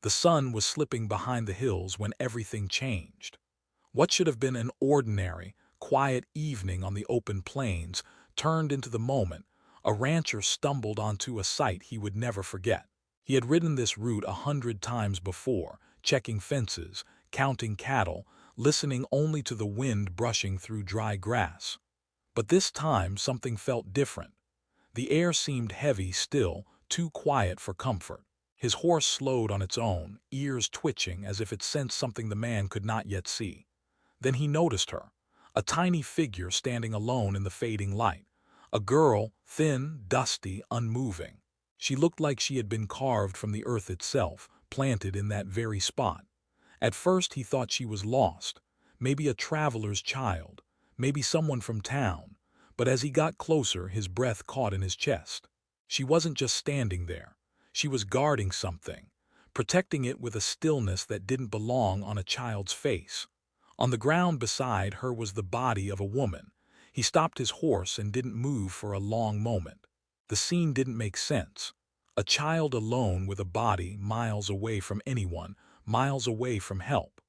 The sun was slipping behind the hills when everything changed. What should have been an ordinary, quiet evening on the open plains turned into the moment a rancher stumbled onto a sight he would never forget. He had ridden this route 100 times before, checking fences, counting cattle, listening only to the wind brushing through dry grass. But this time something felt different. The air seemed heavy still, too quiet for comfort. His horse slowed on its own, ears twitching as if it sensed something the man could not yet see. Then he noticed her, a tiny figure standing alone in the fading light. A girl, thin, dusty, unmoving. She looked like she had been carved from the earth itself, planted in that very spot. At first he thought she was lost, maybe a traveler's child, maybe someone from town, but as he got closer his breath caught in his chest. She wasn't just standing there, she was guarding something, protecting it with a stillness that didn't belong on a child's face. On the ground beside her was the body of a woman. He stopped his horse and didn't move for a long moment. The scene didn't make sense. A child alone with a body miles away from anyone, miles away from help.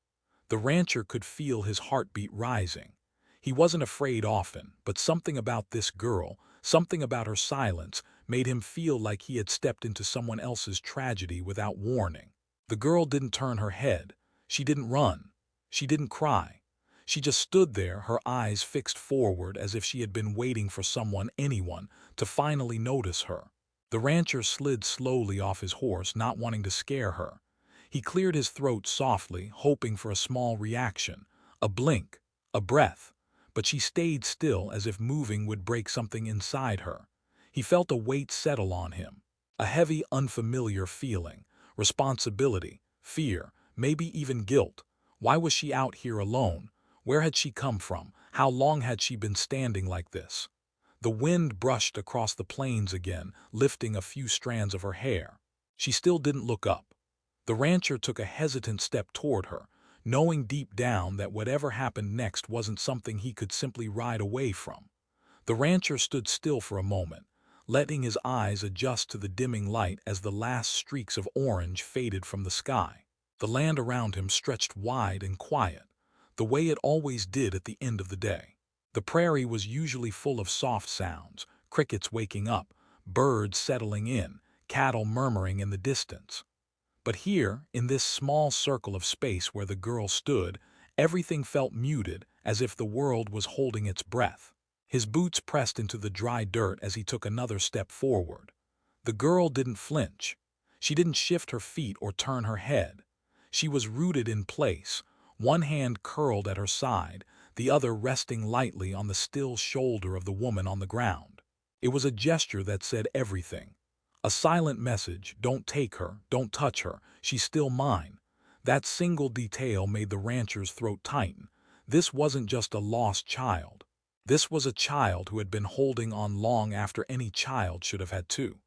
The rancher could feel his heartbeat rising. He wasn't afraid often, but something about this girl, something about her silence, made him feel like he had stepped into someone else's tragedy without warning. The girl didn't turn her head. She didn't run. She didn't cry. She just stood there, her eyes fixed forward as if she had been waiting for someone, anyone, to finally notice her. The rancher slid slowly off his horse, not wanting to scare her. He cleared his throat softly, hoping for a small reaction, a blink, a breath. But she stayed still as if moving would break something inside her. He felt a weight settle on him, a heavy, unfamiliar feeling, responsibility, fear, maybe even guilt. Why was she out here alone? Where had she come from? How long had she been standing like this? The wind brushed across the plains again, lifting a few strands of her hair. She still didn't look up. The rancher took a hesitant step toward her, knowing deep down that whatever happened next wasn't something he could simply ride away from. The rancher stood still for a moment, letting his eyes adjust to the dimming light as the last streaks of orange faded from the sky. The land around him stretched wide and quiet, the way it always did at the end of the day. The prairie was usually full of soft sounds, crickets waking up, birds settling in, cattle murmuring in the distance. But here, in this small circle of space where the girl stood, everything felt muted, as if the world was holding its breath. His boots pressed into the dry dirt as he took another step forward. The girl didn't flinch. She didn't shift her feet or turn her head. She was rooted in place, one hand curled at her side, the other resting lightly on the still shoulder of the woman on the ground. It was a gesture that said everything. A silent message: don't take her, don't touch her, she's still mine. That single detail made the rancher's throat tighten. This wasn't just a lost child. This was a child who had been holding on long after any child should have had to.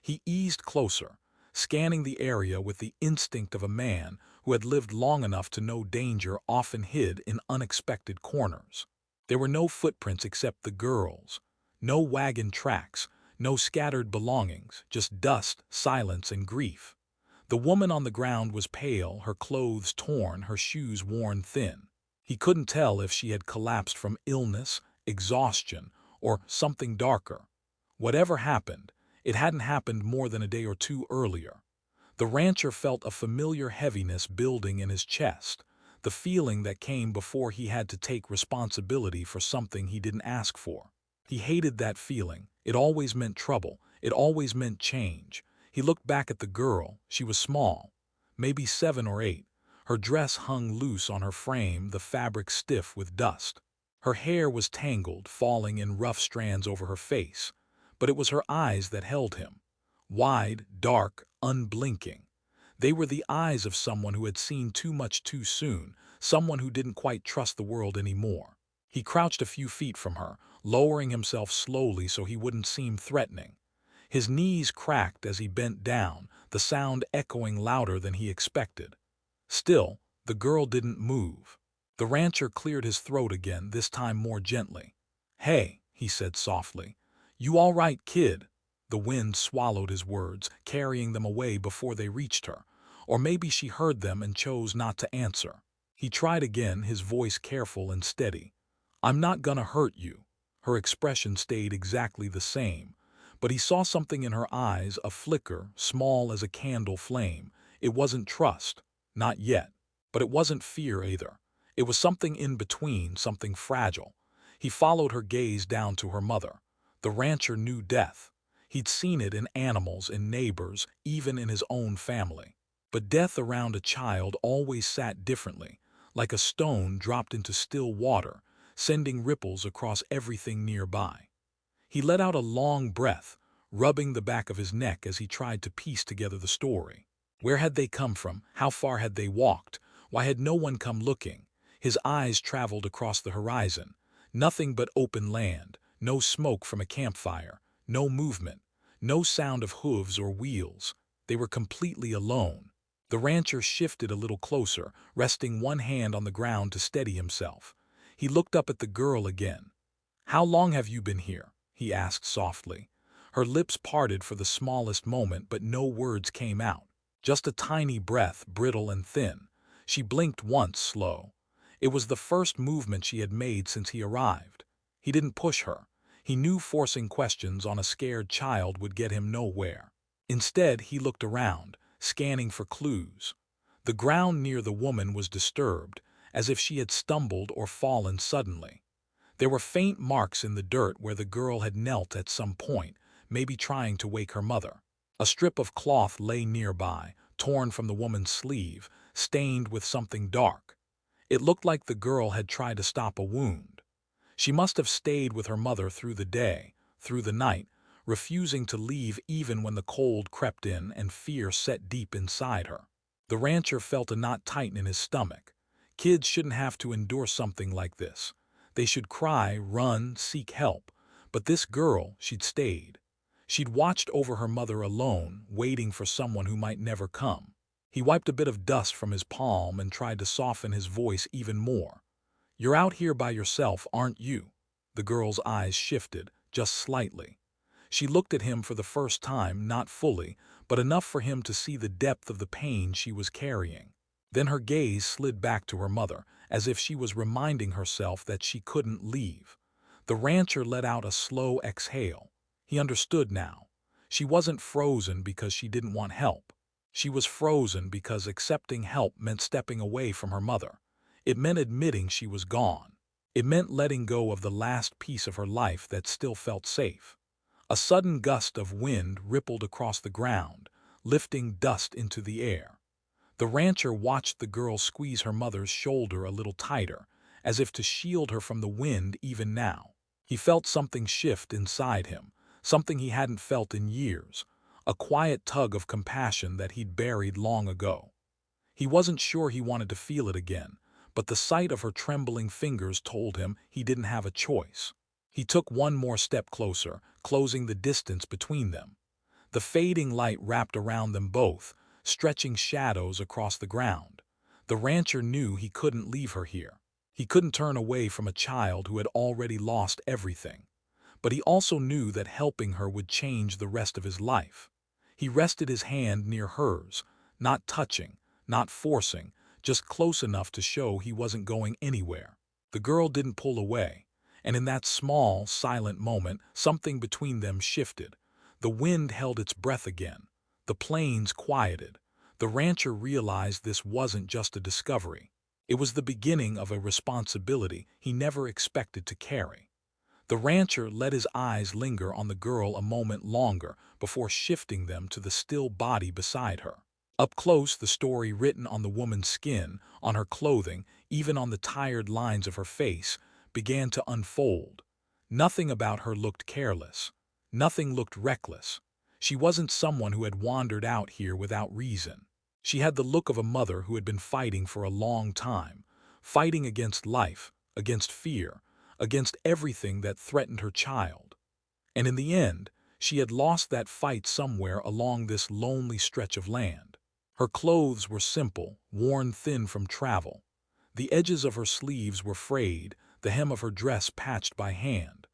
He eased closer, scanning the area with the instinct of a man who had lived long enough to know danger often hid in unexpected corners. There were no footprints except the girl's, no wagon tracks, no scattered belongings, just dust, silence, and grief. The woman on the ground was pale, her clothes torn, her shoes worn thin. He couldn't tell if she had collapsed from illness, exhaustion, or something darker. Whatever happened, it hadn't happened more than a day or two earlier. The rancher felt a familiar heaviness building in his chest, the feeling that came before he had to take responsibility for something he didn't ask for. He hated that feeling. It always meant trouble. It always meant change. He looked back at the girl. She was small, maybe 7 or 8. Her dress hung loose on her frame, the fabric stiff with dust. Her hair was tangled, falling in rough strands over her face. But it was her eyes that held him. Wide, dark, unblinking. They were the eyes of someone who had seen too much too soon, someone who didn't quite trust the world anymore. He crouched a few feet from her, lowering himself slowly so he wouldn't seem threatening. His knees cracked as he bent down, the sound echoing louder than he expected. Still, the girl didn't move. The rancher cleared his throat again, this time more gently. "Hey," he said softly. "You all right, kid?" The wind swallowed his words, carrying them away before they reached her. Or maybe she heard them and chose not to answer. He tried again, his voice careful and steady. "I'm not gonna hurt you." Her expression stayed exactly the same, but he saw something in her eyes, a flicker, small as a candle flame. It wasn't trust, not yet, but it wasn't fear either. It was something in between, something fragile. He followed her gaze down to her mother. The rancher knew death. He'd seen it in animals, in neighbors, even in his own family. But death around a child always sat differently, like a stone dropped into still water, sending ripples across everything nearby. He let out a long breath, rubbing the back of his neck as he tried to piece together the story. Where had they come from? How far had they walked? Why had no one come looking? His eyes traveled across the horizon. Nothing but open land, no smoke from a campfire, no movement, no sound of hooves or wheels. They were completely alone. The rancher shifted a little closer, resting one hand on the ground to steady himself. He looked up at the girl again. "How long have you been here?" he asked softly. Her lips parted for the smallest moment, but no words came out. Just a tiny breath, brittle and thin. She blinked once, slow. It was the first movement she had made since he arrived. He didn't push her. He knew forcing questions on a scared child would get him nowhere. Instead, he looked around, scanning for clues. The ground near the woman was disturbed, as if she had stumbled or fallen suddenly. There were faint marks in the dirt where the girl had knelt at some point, maybe trying to wake her mother. A strip of cloth lay nearby, torn from the woman's sleeve, stained with something dark. It looked like the girl had tried to stop a wound. She must have stayed with her mother through the day, through the night, refusing to leave even when the cold crept in and fear set deep inside her. The rancher felt a knot tighten in his stomach. Kids shouldn't have to endure something like this. They should cry, run, seek help. But this girl, she'd stayed. She'd watched over her mother alone, waiting for someone who might never come. He wiped a bit of dust from his palm and tried to soften his voice even more. "You're out here by yourself, aren't you?" The girl's eyes shifted, just slightly. She looked at him for the first time, not fully, but enough for him to see the depth of the pain she was carrying. Then her gaze slid back to her mother, as if she was reminding herself that she couldn't leave. The rancher let out a slow exhale. He understood now. She wasn't frozen because she didn't want help. She was frozen because accepting help meant stepping away from her mother. It meant admitting she was gone. It meant letting go of the last piece of her life that still felt safe. A sudden gust of wind rippled across the ground, lifting dust into the air. The rancher watched the girl squeeze her mother's shoulder a little tighter, as if to shield her from the wind even now. He felt something shift inside him, something he hadn't felt in years, a quiet tug of compassion that he'd buried long ago. He wasn't sure he wanted to feel it again, but the sight of her trembling fingers told him he didn't have a choice. He took one more step closer, closing the distance between them. The fading light wrapped around them both, stretching shadows across the ground. The rancher knew he couldn't leave her here. He couldn't turn away from a child who had already lost everything. But he also knew that helping her would change the rest of his life. He rested his hand near hers, not touching, not forcing, just close enough to show he wasn't going anywhere. The girl didn't pull away, and in that small, silent moment, something between them shifted. The wind held its breath again. The plains quieted. The rancher realized this wasn't just a discovery. It was the beginning of a responsibility he never expected to carry. The rancher let his eyes linger on the girl a moment longer before shifting them to the still body beside her. Up close, the story written on the woman's skin, on her clothing, even on the tired lines of her face, began to unfold. Nothing about her looked careless. Nothing looked reckless. She wasn't someone who had wandered out here without reason. She had the look of a mother who had been fighting for a long time, fighting against life, against fear, against everything that threatened her child. And in the end, she had lost that fight somewhere along this lonely stretch of land. Her clothes were simple, worn thin from travel. The edges of her sleeves were frayed, the hem of her dress patched by hand.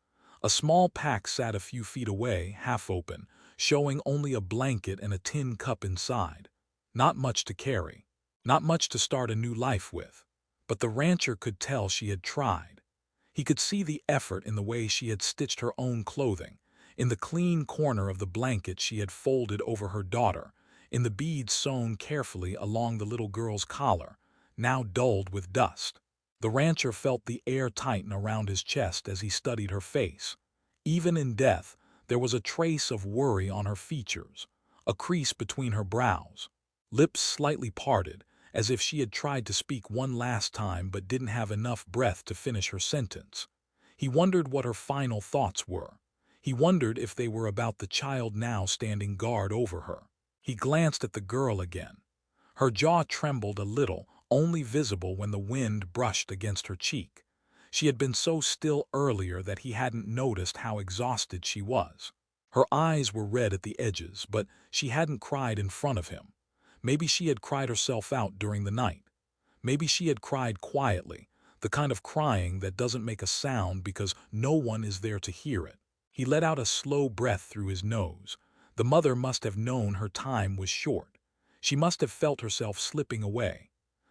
A small pack sat a few feet away, half open, showing only a blanket and a tin cup inside. Not much to carry. Not much to start a new life with. But the rancher could tell she had tried. He could see the effort in the way she had stitched her own clothing, in the clean corner of the blanket she had folded over her daughter, in the beads sewn carefully along the little girl's collar, now dulled with dust. The rancher felt the air tighten around his chest as he studied her face. Even in death, there was a trace of worry on her features, a crease between her brows, lips slightly parted, as if she had tried to speak one last time but didn't have enough breath to finish her sentence. He wondered what her final thoughts were. He wondered if they were about the child now standing guard over her. He glanced at the girl again. Her jaw trembled a little, only visible when the wind brushed against her cheek. She had been so still earlier that he hadn't noticed how exhausted she was. Her eyes were red at the edges, but she hadn't cried in front of him. Maybe she had cried herself out during the night. Maybe she had cried quietly, the kind of crying that doesn't make a sound because no one is there to hear it. He let out a slow breath through his nose. The mother must have known her time was short. She must have felt herself slipping away.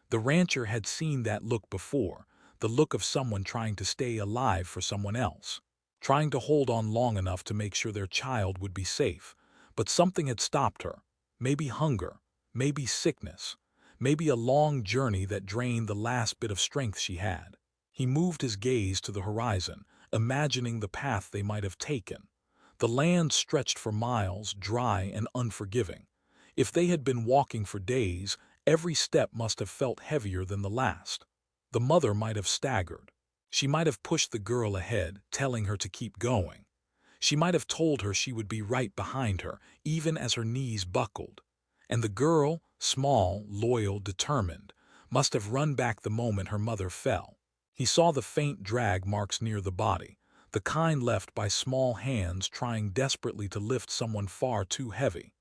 The rancher had seen that look before, the look of someone trying to stay alive for someone else, trying to hold on long enough to make sure their child would be safe. But something had stopped her. Maybe hunger. Maybe sickness. Maybe a long journey that drained the last bit of strength she had. He moved his gaze to the horizon, imagining the path they might have taken. The land stretched for miles, dry and unforgiving. If they had been walking for days, every step must have felt heavier than the last. The mother might have staggered. She might have pushed the girl ahead, telling her to keep going. She might have told her she would be right behind her, even as her knees buckled. And the girl, small, loyal, determined, must have run back the moment her mother fell. He saw the faint drag marks near the body, the kind left by small hands trying desperately to lift someone far too heavy.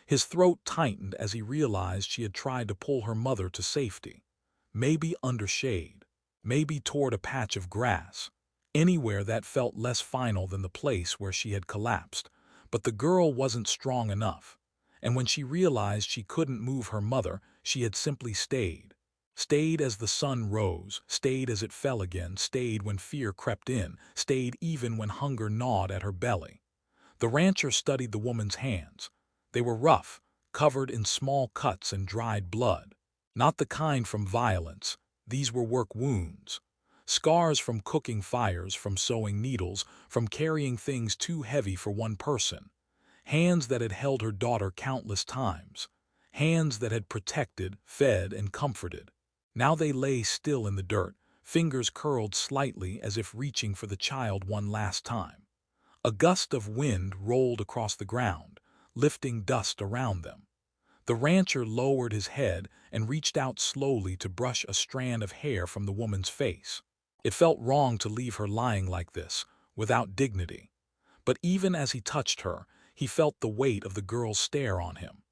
His throat tightened as he realized she had tried to pull her mother to safety. Maybe under shade. Maybe toward a patch of grass. Anywhere that felt less final than the place where she had collapsed. But the girl wasn't strong enough. And when she realized she couldn't move her mother, she had simply stayed. Stayed as the sun rose, stayed as it fell again, stayed when fear crept in, stayed even when hunger gnawed at her belly. The rancher studied the woman's hands. They were rough, covered in small cuts and dried blood. Not the kind from violence. These were work wounds. Scars from cooking fires, from sewing needles, from carrying things too heavy for one person. Hands that had held her daughter countless times. Hands that had protected, fed, and comforted. Now they lay still in the dirt, fingers curled slightly as if reaching for the child one last time. A gust of wind rolled across the ground, lifting dust around them. The rancher lowered his head and reached out slowly to brush a strand of hair from the woman's face. It felt wrong to leave her lying like this, without dignity. But even as he touched her, he felt the weight of the girl's stare on him.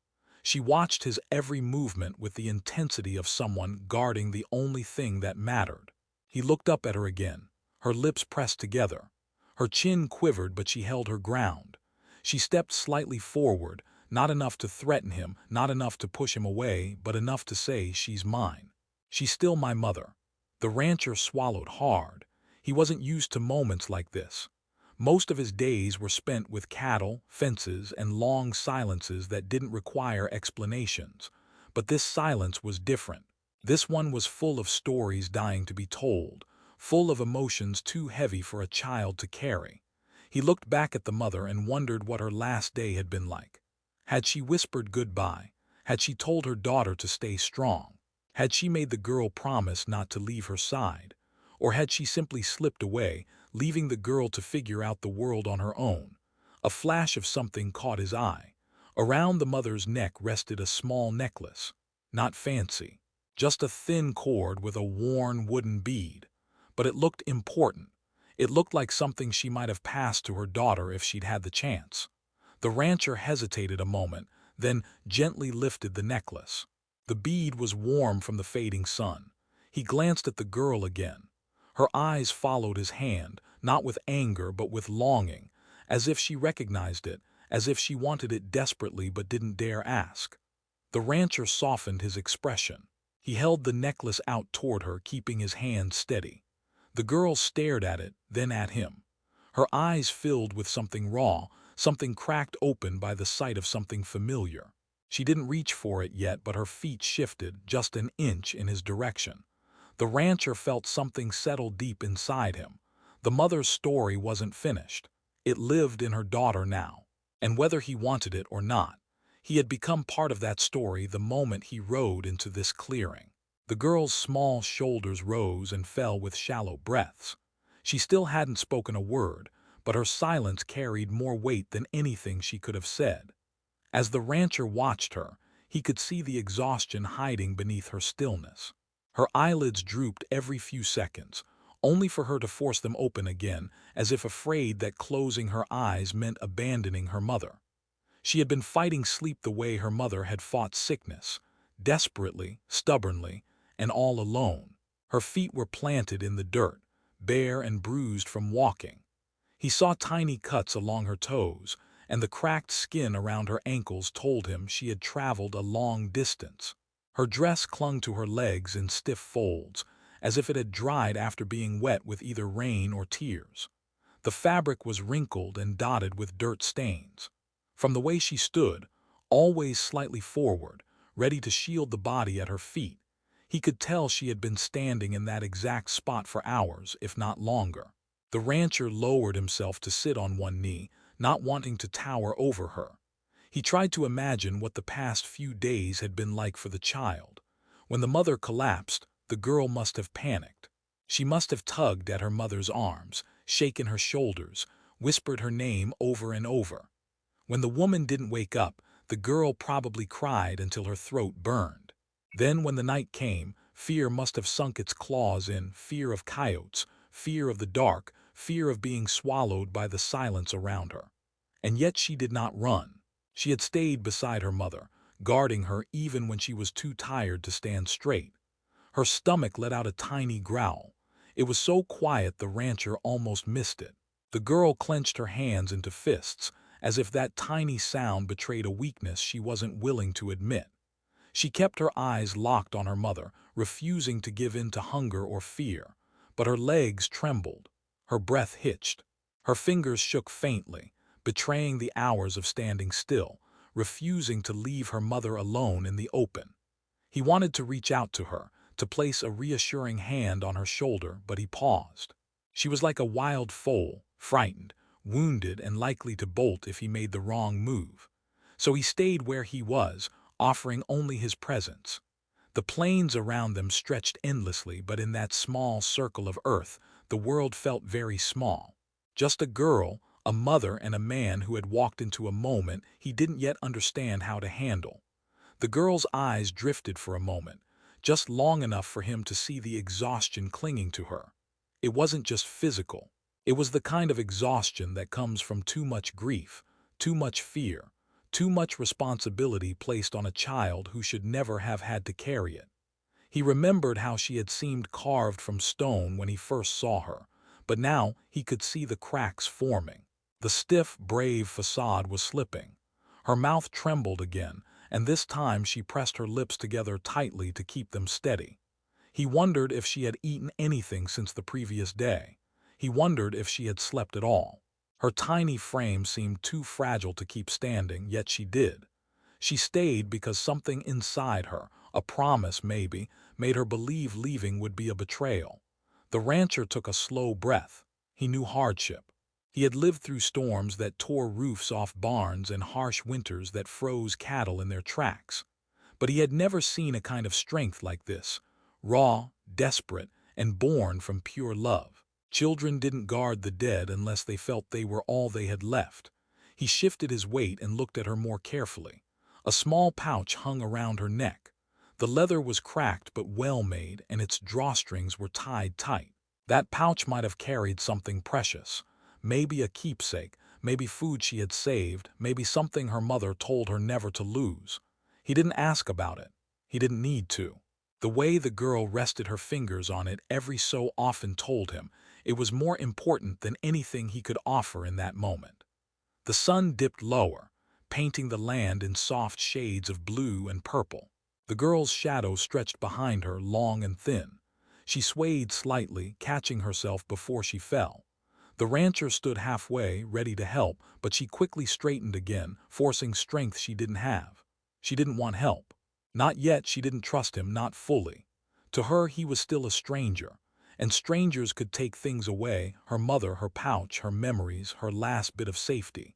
She watched his every movement with the intensity of someone guarding the only thing that mattered. He looked up at her again, her lips pressed together. Her chin quivered, but she held her ground. She stepped slightly forward, not enough to threaten him, not enough to push him away, but enough to say, "She's mine. She's still my mother." The rancher swallowed hard. He wasn't used to moments like this. Most of his days were spent with cattle, fences, and long silences that didn't require explanations. But this silence was different. This one was full of stories dying to be told, full of emotions too heavy for a child to carry. He looked back at the mother and wondered what her last day had been like. Had she whispered goodbye? Had she told her daughter to stay strong? Had she made the girl promise not to leave her side? Or had she simply slipped away, leaving the girl to figure out the world on her own? A flash of something caught his eye. Around the mother's neck rested a small necklace. Not fancy. Just a thin cord with a worn wooden bead. But it looked important. It looked like something she might have passed to her daughter if she'd had the chance. The rancher hesitated a moment, then gently lifted the necklace. The bead was warm from the fading sun. He glanced at the girl again. Her eyes followed his hand, not with anger but with longing, as if she recognized it, as if she wanted it desperately but didn't dare ask. The rancher softened his expression. He held the necklace out toward her, keeping his hand steady. The girl stared at it, then at him. Her eyes filled with something raw, something cracked open by the sight of something familiar. She didn't reach for it yet, but her feet shifted just an inch in his direction. The rancher felt something settle deep inside him. The mother's story wasn't finished. It lived in her daughter now. And whether he wanted it or not, he had become part of that story the moment he rode into this clearing. The girl's small shoulders rose and fell with shallow breaths. She still hadn't spoken a word, but her silence carried more weight than anything she could have said. As the rancher watched her, he could see the exhaustion hiding beneath her stillness. Her eyelids drooped every few seconds, only for her to force them open again, as if afraid that closing her eyes meant abandoning her mother. She had been fighting sleep the way her mother had fought sickness, desperately, stubbornly, and all alone. Her feet were planted in the dirt, bare and bruised from walking. He saw tiny cuts along her toes, and the cracked skin around her ankles told him she had traveled a long distance. Her dress clung to her legs in stiff folds, as if it had dried after being wet with either rain or tears. The fabric was wrinkled and dotted with dirt stains. From the way she stood, always slightly forward, ready to shield the body at her feet, he could tell she had been standing in that exact spot for hours, if not longer. The rancher lowered himself to sit on one knee, not wanting to tower over her. He tried to imagine what the past few days had been like for the child. When the mother collapsed, the girl must have panicked. She must have tugged at her mother's arms, shaken her shoulders, whispered her name over and over. When the woman didn't wake up, the girl probably cried until her throat burned. Then when the night came, fear must have sunk its claws in, fear of coyotes, fear of the dark, fear of being swallowed by the silence around her. And yet she did not run. She had stayed beside her mother, guarding her even when she was too tired to stand straight. Her stomach let out a tiny growl. It was so quiet the rancher almost missed it. The girl clenched her hands into fists, as if that tiny sound betrayed a weakness she wasn't willing to admit. She kept her eyes locked on her mother, refusing to give in to hunger or fear. But her legs trembled. Her breath hitched. Her fingers shook faintly, betraying the hours of standing still, refusing to leave her mother alone in the open. He wanted to reach out to her, to place a reassuring hand on her shoulder, but he paused. She was like a wild foal, frightened, wounded, and likely to bolt if he made the wrong move. So he stayed where he was, offering only his presence. The plains around them stretched endlessly, but in that small circle of earth, the world felt very small. Just a girl, a mother, and a man who had walked into a moment he didn't yet understand how to handle. The girl's eyes drifted for a moment, just long enough for him to see the exhaustion clinging to her. It wasn't just physical. It was the kind of exhaustion that comes from too much grief, too much fear, too much responsibility placed on a child who should never have had to carry it. He remembered how she had seemed carved from stone when he first saw her, but now he could see the cracks forming. The stiff, brave facade was slipping. Her mouth trembled again, and this time she pressed her lips together tightly to keep them steady. He wondered if she had eaten anything since the previous day. He wondered if she had slept at all. Her tiny frame seemed too fragile to keep standing, yet she did. She stayed because something inside her, a promise maybe, made her believe leaving would be a betrayal. The rancher took a slow breath. He knew hardship. He had lived through storms that tore roofs off barns and harsh winters that froze cattle in their tracks. But he had never seen a kind of strength like this, raw, desperate, and born from pure love. Children didn't guard the dead unless they felt they were all they had left. He shifted his weight and looked at her more carefully. A small pouch hung around her neck. The leather was cracked but well made, and its drawstrings were tied tight. That pouch might have carried something precious. Maybe a keepsake, maybe food she had saved, maybe something her mother told her never to lose. He didn't ask about it. He didn't need to. The way the girl rested her fingers on it every so often told him it was more important than anything he could offer in that moment. The sun dipped lower, painting the land in soft shades of blue and purple. The girl's shadow stretched behind her, long and thin. She swayed slightly, catching herself before she fell. The rancher stood halfway, ready to help, but she quickly straightened again, forcing strength she didn't have. She didn't want help. Not yet. She didn't trust him, not fully. To her, he was still a stranger, and strangers could take things away: her mother, her pouch, her memories, her last bit of safety.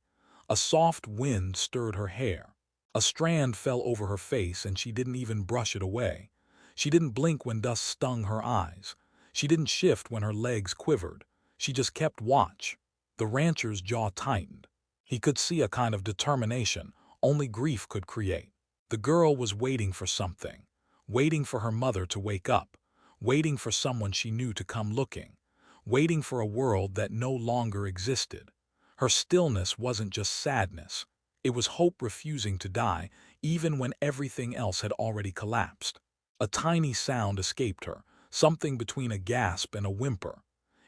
A soft wind stirred her hair. A strand fell over her face, and she didn't even brush it away. She didn't blink when dust stung her eyes. She didn't shift when her legs quivered. She just kept watch. The rancher's jaw tightened. He could see a kind of determination only grief could create. The girl was waiting for something, waiting for her mother to wake up, waiting for someone she knew to come looking, waiting for a world that no longer existed. Her stillness wasn't just sadness. It was hope refusing to die, even when everything else had already collapsed. A tiny sound escaped her, something between a gasp and a whimper.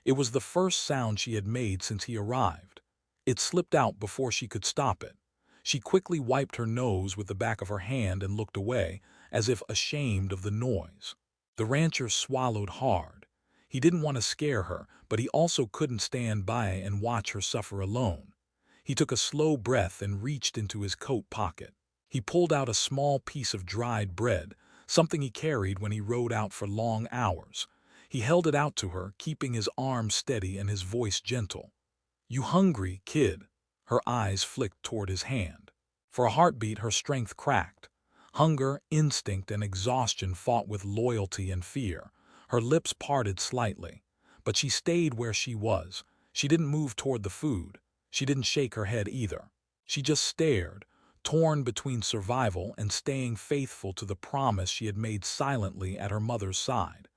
It was the first sound she had made since he arrived. It slipped out before she could stop it. She quickly wiped her nose with the back of her hand and looked away, as if ashamed of the noise. The rancher swallowed hard. He didn't want to scare her, but he also couldn't stand by and watch her suffer alone. He took a slow breath and reached into his coat pocket. He pulled out a small piece of dried bread, something he carried when he rode out for long hours. He held it out to her, keeping his arm steady and his voice gentle. "You hungry, kid?" Her eyes flicked toward his hand. For a heartbeat, her strength cracked. Hunger, instinct, and exhaustion fought with loyalty and fear. Her lips parted slightly, but she stayed where she was. She didn't move toward the food. She didn't shake her head either. She just stared, torn between survival and staying faithful to the promise she had made silently at her mother's side.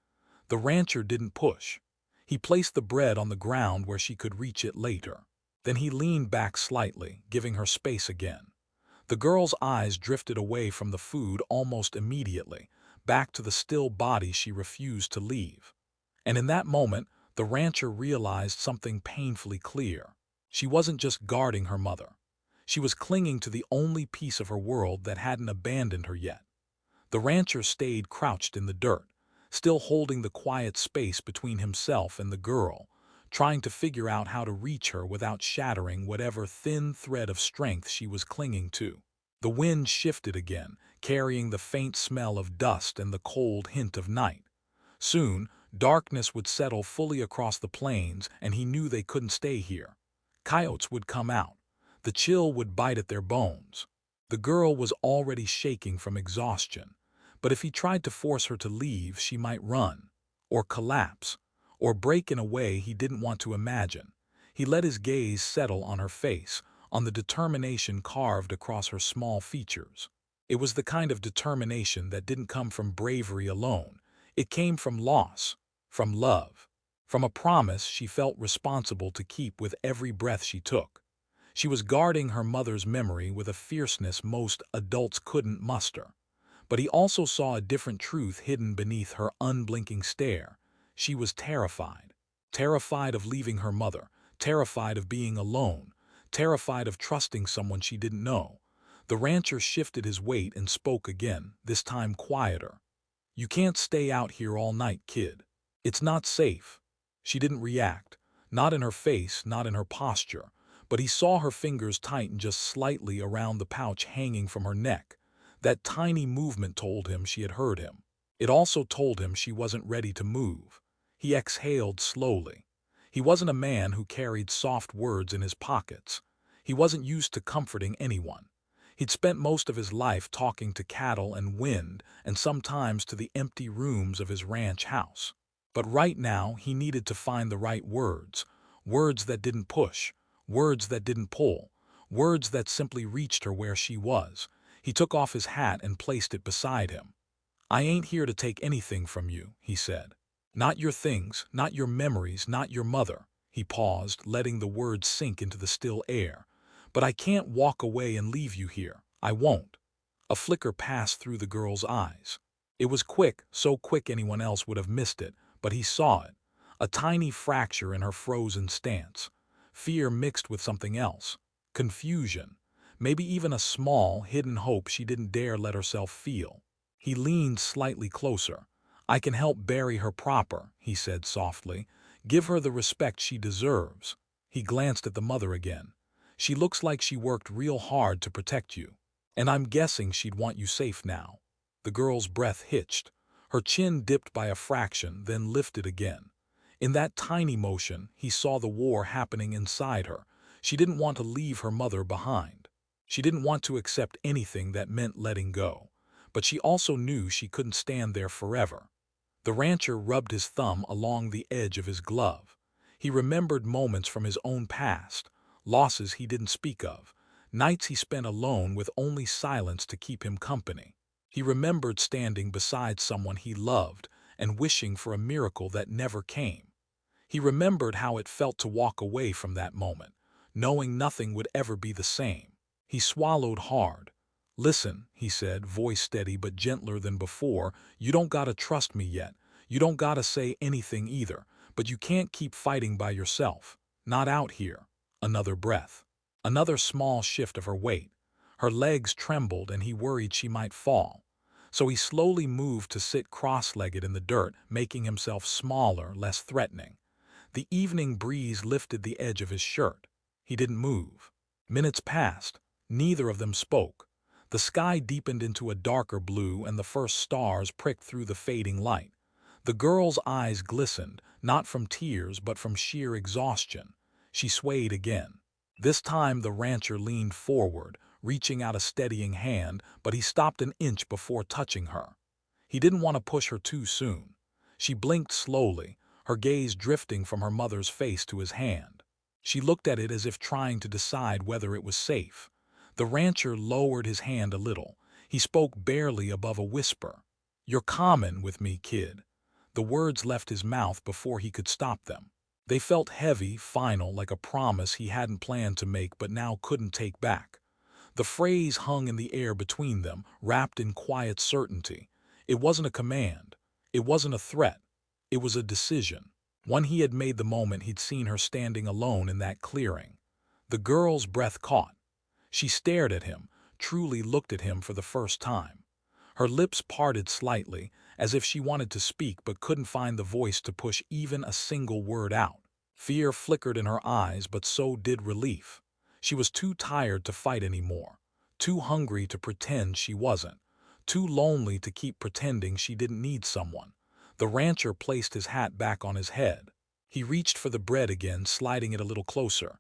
The rancher didn't push. He placed the bread on the ground where she could reach it later. Then he leaned back slightly, giving her space again. The girl's eyes drifted away from the food almost immediately, back to the still body she refused to leave. And in that moment, the rancher realized something painfully clear. She wasn't just guarding her mother. She was clinging to the only piece of her world that hadn't abandoned her yet. The rancher stayed crouched in the dirt, still holding the quiet space between himself and the girl, trying to figure out how to reach her without shattering whatever thin thread of strength she was clinging to. The wind shifted again, carrying the faint smell of dust and the cold hint of night. Soon, darkness would settle fully across the plains, and he knew they couldn't stay here. Coyotes would come out. The chill would bite at their bones. The girl was already shaking from exhaustion. But if he tried to force her to leave, she might run, or collapse, or break in a way he didn't want to imagine. He let his gaze settle on her face, on the determination carved across her small features. It was the kind of determination that didn't come from bravery alone. It came from loss, from love, from a promise she felt responsible to keep with every breath she took. She was guarding her mother's memory with a fierceness most adults couldn't muster. But he also saw a different truth hidden beneath her unblinking stare. She was terrified. Terrified of leaving her mother, terrified of being alone, terrified of trusting someone she didn't know. The rancher shifted his weight and spoke again, this time quieter. "You can't stay out here all night, kid. It's not safe." She didn't react, not in her face, not in her posture, but he saw her fingers tighten just slightly around the pouch hanging from her neck. That tiny movement told him she had heard him. It also told him she wasn't ready to move. He exhaled slowly. He wasn't a man who carried soft words in his pockets. He wasn't used to comforting anyone. He'd spent most of his life talking to cattle and wind, and sometimes to the empty rooms of his ranch house. But right now, he needed to find the right words. Words that didn't push. Words that didn't pull. Words that simply reached her where she was. He took off his hat and placed it beside him. "I ain't here to take anything from you," he said. "Not your things, not your memories, not your mother." He paused, letting the words sink into the still air. "But I can't walk away and leave you here. I won't." A flicker passed through the girl's eyes. It was quick, so quick anyone else would have missed it, but he saw it. A tiny fracture in her frozen stance. Fear mixed with something else. Confusion. maybe even a small, hidden hope she didn't dare let herself feel. He leaned slightly closer. "I can help bury her proper," he said softly. "Give her the respect she deserves." He glanced at the mother again. "She looks like she worked real hard to protect you. And I'm guessing she'd want you safe now." The girl's breath hitched. Her chin dipped by a fraction, then lifted again. In that tiny motion, he saw the war happening inside her. She didn't want to leave her mother behind. She didn't want to accept anything that meant letting go. But she also knew she couldn't stand there forever. The rancher rubbed his thumb along the edge of his glove. He remembered moments from his own past, losses he didn't speak of, nights he spent alone with only silence to keep him company. He remembered standing beside someone he loved and wishing for a miracle that never came. He remembered how it felt to walk away from that moment, knowing nothing would ever be the same. He swallowed hard. "Listen," he said, voice steady but gentler than before, "you don't gotta trust me yet. You don't gotta say anything either, but you can't keep fighting by yourself. Not out here." Another breath. Another small shift of her weight. Her legs trembled and he worried she might fall. So he slowly moved to sit cross-legged in the dirt, making himself smaller, less threatening. The evening breeze lifted the edge of his shirt. He didn't move. Minutes passed. Neither of them spoke. The sky deepened into a darker blue and the first stars pricked through the fading light. The girl's eyes glistened, not from tears but from sheer exhaustion. She swayed again. This time the rancher leaned forward, reaching out a steadying hand, but he stopped an inch before touching her. He didn't want to push her too soon. She blinked slowly, her gaze drifting from her mother's face to his hand. She looked at it as if trying to decide whether it was safe. The rancher lowered his hand a little. He spoke barely above a whisper. "You're common with me, kid." The words left his mouth before he could stop them. They felt heavy, final, like a promise he hadn't planned to make but now couldn't take back. The phrase hung in the air between them, wrapped in quiet certainty. It wasn't a command. It wasn't a threat. It was a decision. One he had made the moment he'd seen her standing alone in that clearing. The girl's breath caught. She stared at him, truly looked at him for the first time. Her lips parted slightly, as if she wanted to speak but couldn't find the voice to push even a single word out. Fear flickered in her eyes, but so did relief. She was too tired to fight anymore, too hungry to pretend she wasn't, too lonely to keep pretending she didn't need someone. The rancher placed his hat back on his head. He reached for the bread again, sliding it a little closer.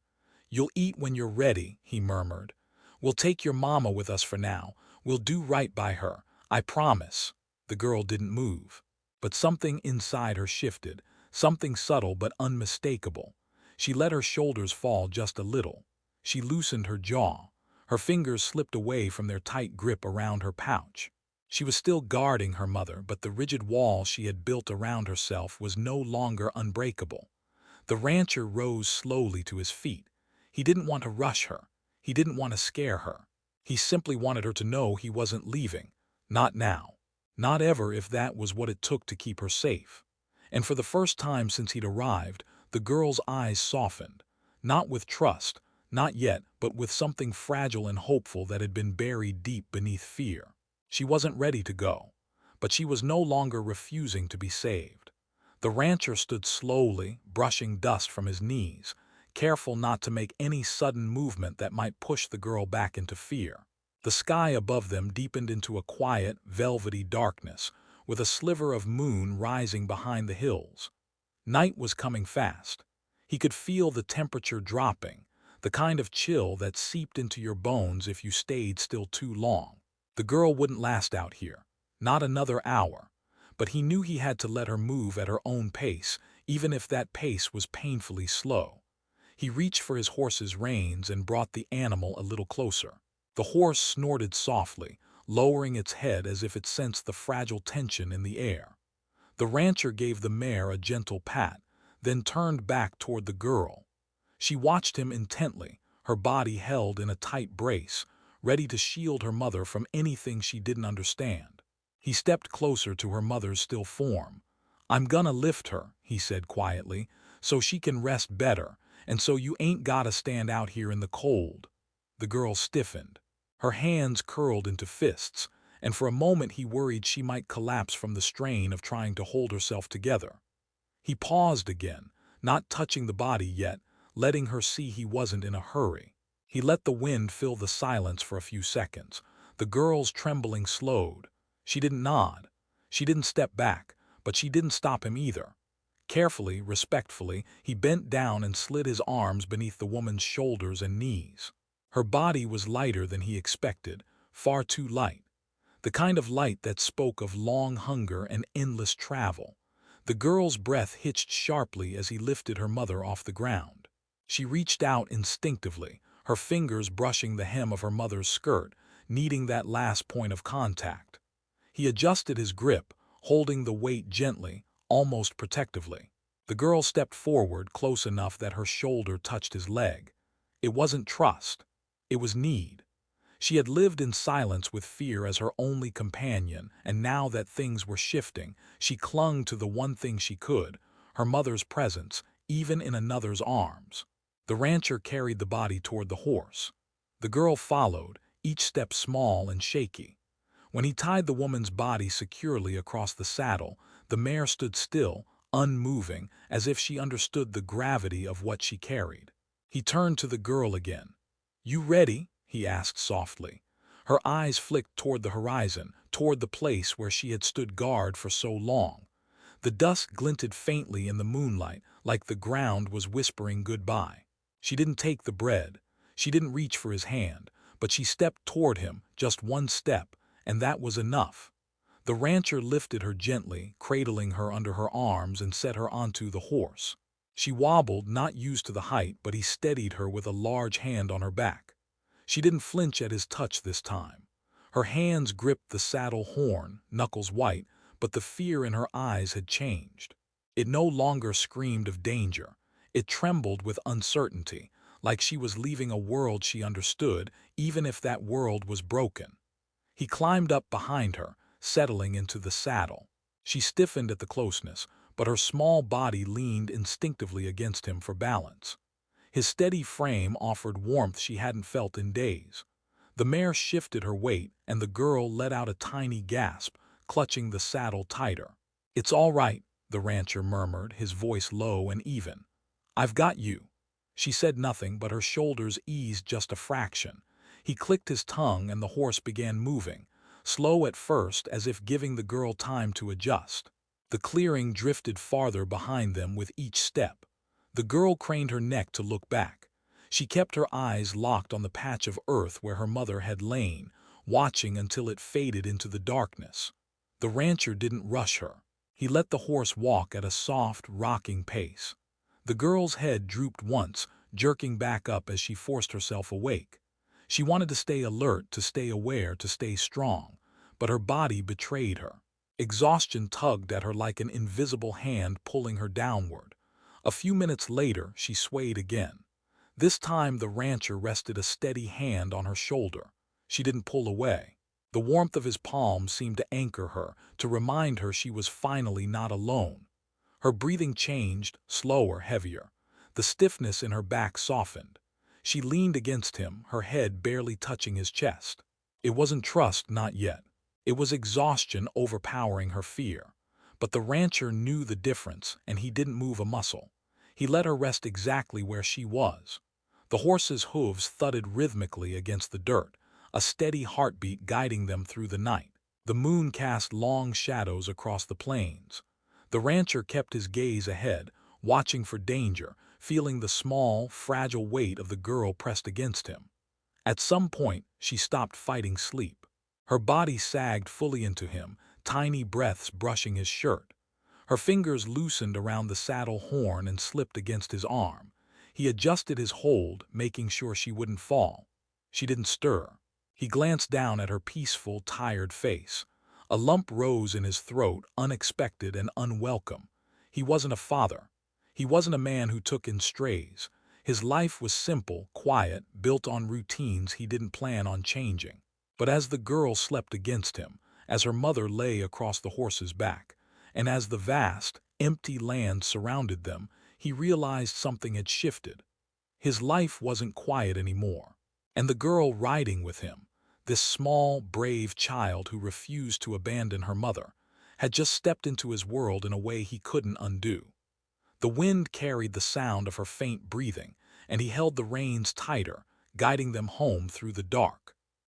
"You'll eat when you're ready," he murmured. "We'll take your mama with us for now. We'll do right by her. I promise." The girl didn't move. But something inside her shifted, something subtle but unmistakable. She let her shoulders fall just a little. She loosened her jaw. Her fingers slipped away from their tight grip around her pouch. She was still guarding her mother, but the rigid wall she had built around herself was no longer unbreakable. The rancher rose slowly to his feet. He didn't want to rush her. He didn't want to scare her. He simply wanted her to know he wasn't leaving. Not now. Not ever, if that was what it took to keep her safe. And for the first time since he'd arrived, the girl's eyes softened. Not with trust, not yet, but with something fragile and hopeful that had been buried deep beneath fear. She wasn't ready to go, but she was no longer refusing to be saved. The rancher stood slowly, brushing dust from his knees, careful not to make any sudden movement that might push the girl back into fear. The sky above them deepened into a quiet, velvety darkness, with a sliver of moon rising behind the hills. Night was coming fast. He could feel the temperature dropping, the kind of chill that seeped into your bones if you stayed still too long. The girl wouldn't last out here. Not another hour. But he knew he had to let her move at her own pace, even if that pace was painfully slow. He reached for his horse's reins and brought the animal a little closer. The horse snorted softly, lowering its head as if it sensed the fragile tension in the air. The rancher gave the mare a gentle pat, then turned back toward the girl. She watched him intently, her body held in a tight brace, ready to shield her mother from anything she didn't understand. He stepped closer to her mother's still form. "I'm gonna lift her," he said quietly, "so she can rest better, and so you ain't gotta stand out here in the cold." The girl stiffened. Her hands curled into fists, and for a moment he worried she might collapse from the strain of trying to hold herself together. He paused again, not touching the body yet, letting her see he wasn't in a hurry. He let the wind fill the silence for a few seconds. The girl's trembling slowed. She didn't nod. She didn't step back, but she didn't stop him either. Carefully, respectfully, he bent down and slid his arms beneath the woman's shoulders and knees. Her body was lighter than he expected, far too light. The kind of light that spoke of long hunger and endless travel. The girl's breath hitched sharply as he lifted her mother off the ground. She reached out instinctively, her fingers brushing the hem of her mother's skirt, needing that last point of contact. He adjusted his grip, holding the weight gently, almost protectively. The girl stepped forward close enough that her shoulder touched his leg. It wasn't trust. It was need. She had lived in silence with fear as her only companion, and now that things were shifting, she clung to the one thing she could, her mother's presence, even in another's arms. The rancher carried the body toward the horse. The girl followed, each step small and shaky. When he tied the woman's body securely across the saddle, the mare stood still, unmoving, as if she understood the gravity of what she carried. He turned to the girl again. "You ready?" he asked softly. Her eyes flicked toward the horizon, toward the place where she had stood guard for so long. The dust glinted faintly in the moonlight, like the ground was whispering goodbye. She didn't take the bread. She didn't reach for his hand, but she stepped toward him, just one step, and that was enough. The rancher lifted her gently, cradling her under her arms and set her onto the horse. She wobbled, not used to the height, but he steadied her with a large hand on her back. She didn't flinch at his touch this time. Her hands gripped the saddle horn, knuckles white, but the fear in her eyes had changed. It no longer screamed of danger. It trembled with uncertainty, like she was leaving a world she understood, even if that world was broken. He climbed up behind her, settling into the saddle. She stiffened at the closeness, but her small body leaned instinctively against him for balance. His steady frame offered warmth she hadn't felt in days. The mare shifted her weight, and the girl let out a tiny gasp, clutching the saddle tighter. "It's all right," the rancher murmured, his voice low and even. "I've got you." She said nothing, but her shoulders eased just a fraction. He clicked his tongue and the horse began moving, slow at first as if giving the girl time to adjust. The clearing drifted farther behind them with each step. The girl craned her neck to look back. She kept her eyes locked on the patch of earth where her mother had lain, watching until it faded into the darkness. The rancher didn't rush her. He let the horse walk at a soft, rocking pace. The girl's head drooped once, jerking back up as she forced herself awake. She wanted to stay alert, to stay aware, to stay strong, but her body betrayed her. Exhaustion tugged at her like an invisible hand pulling her downward. A few minutes later, she swayed again. This time the rancher rested a steady hand on her shoulder. She didn't pull away. The warmth of his palm seemed to anchor her, to remind her she was finally not alone. Her breathing changed, slower, heavier. The stiffness in her back softened. She leaned against him, her head barely touching his chest. It wasn't trust, not yet. It was exhaustion overpowering her fear. But the rancher knew the difference, and he didn't move a muscle. He let her rest exactly where she was. The horse's hooves thudded rhythmically against the dirt, a steady heartbeat guiding them through the night. The moon cast long shadows across the plains. The rancher kept his gaze ahead, watching for danger, feeling the small, fragile weight of the girl pressed against him. At some point, she stopped fighting sleep. Her body sagged fully into him, tiny breaths brushing his shirt. Her fingers loosened around the saddle horn and slipped against his arm. He adjusted his hold, making sure she wouldn't fall. She didn't stir. He glanced down at her peaceful, tired face. A lump rose in his throat, unexpected and unwelcome. He wasn't a father. He wasn't a man who took in strays. His life was simple, quiet, built on routines he didn't plan on changing. But as the girl slept against him, as her mother lay across the horse's back, and as the vast, empty land surrounded them, he realized something had shifted. His life wasn't quiet anymore. And the girl riding with him, this small, brave child who refused to abandon her mother, had just stepped into his world in a way he couldn't undo. The wind carried the sound of her faint breathing, and he held the reins tighter, guiding them home through the dark.